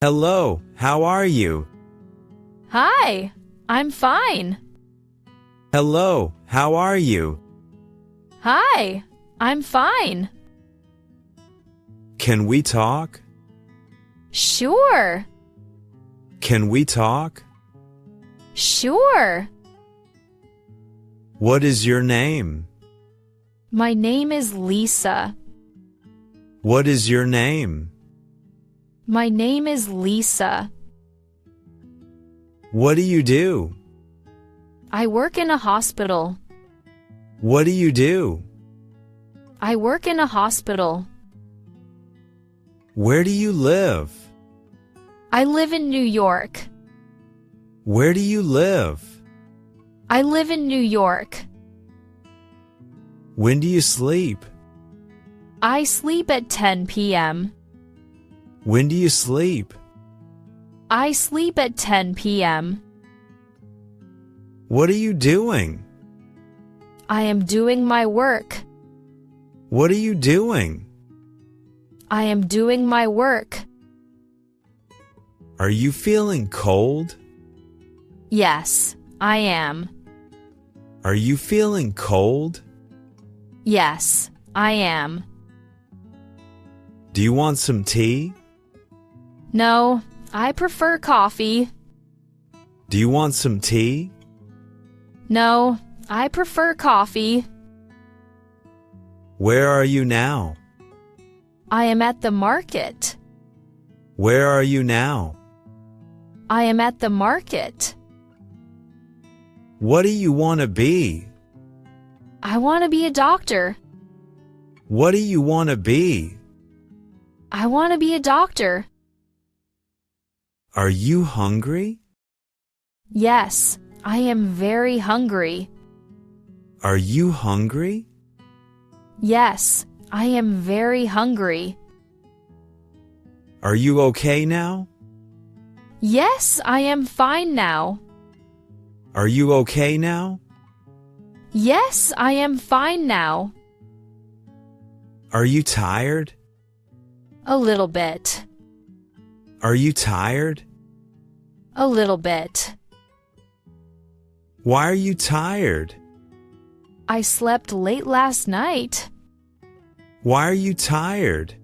Hello, how are you? Hi, I'm fine. Hello, how are you? Hi, I'm fine. Can we talk? Sure, Can we talk? sure. What is your name? My name is Lisa. What is your name? My name is Lisa. What do you do? I work in a hospital. What do you do? I work in a hospital. Where do you live? I live in New York. Where do you live? I live in New York. When do you sleep? I sleep at 10 p.m. When do you sleep? I sleep at 10 p.m. What are you doing? I am doing my work. What are you doing? I am doing my work. Are you feeling cold? Yes, I am. Are you feeling cold? Yes, I am. Do you want some tea? No, I prefer coffee. Do you want some tea? No, I prefer coffee. Where are you now? I am at the market. Where are you now? I am at the market. What do you want to be? I want to be a doctor. What do you want to be? I want to be a doctor. Are you hungry? Yes, I am very hungry. Are you hungry? Yes, I am very hungry. Are you okay now? Yes, I am fine now. Are you okay now? Yes, I am fine now. Are you tired? A little bit. Are you tired? A little bit. Why are you tired? I slept late last night. Why are you tired?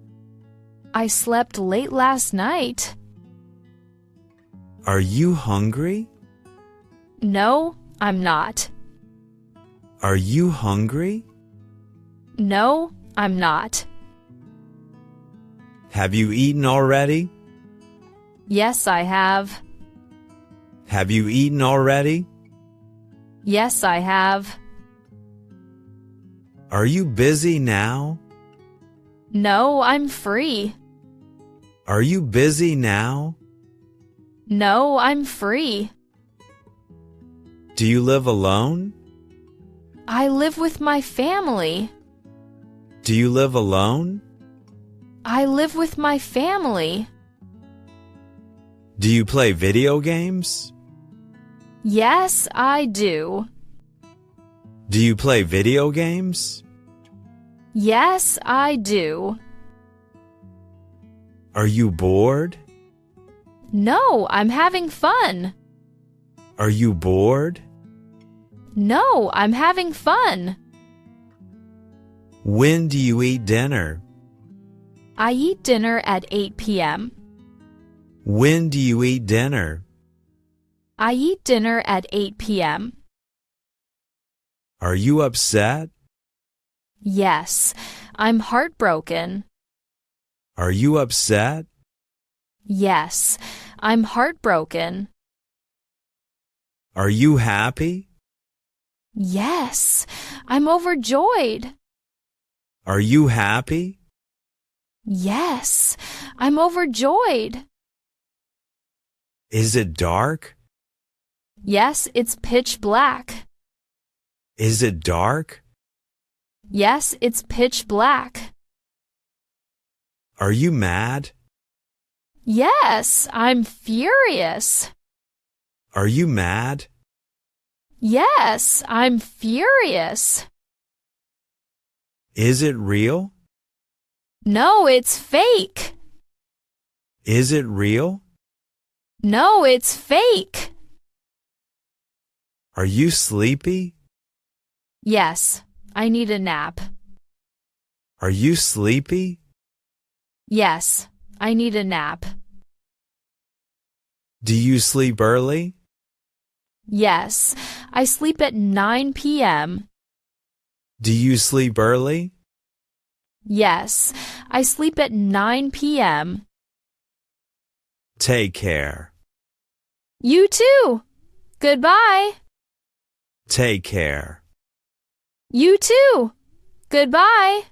I slept late last night. Are you hungry? No, I'm not. Are you hungry? No, I'm not. Have you eaten already? Yes, I have. Have you eaten already? Yes, I have. Are you busy now? No, I'm free. Are you busy now? No, I'm free. Do you live alone? I live with my family. Do you live alone? I live with my family. Do you play video games? Yes, I do. Do you play video games? Yes, I do. Are you bored? No, I'm having fun. Are you bored? No, I'm having fun. When do you eat dinner? I eat dinner at 8 p.m. When do you eat dinner? I eat dinner at 8 p.m. Are you upset? Yes, I'm heartbroken. Are you upset? Yes, I'm heartbroken. Are you happy? Yes, I'm overjoyed. Are you happy? Yes, I'm overjoyed. Is it dark? Yes, it's pitch black. Is it dark? Yes, it's pitch black. Are you mad? Yes, I'm furious. Are you mad? Yes, I'm furious. Is it real? No, it's fake. Is it real? No, it's fake. Are you sleepy? Yes, I need a nap. Are you sleepy? Yes, I need a nap. Do you sleep early? Yes, I sleep at 9 p.m. Do you sleep early? Yes, I sleep at 9 p.m. Take care. You too. Goodbye. Take care. You too. Goodbye.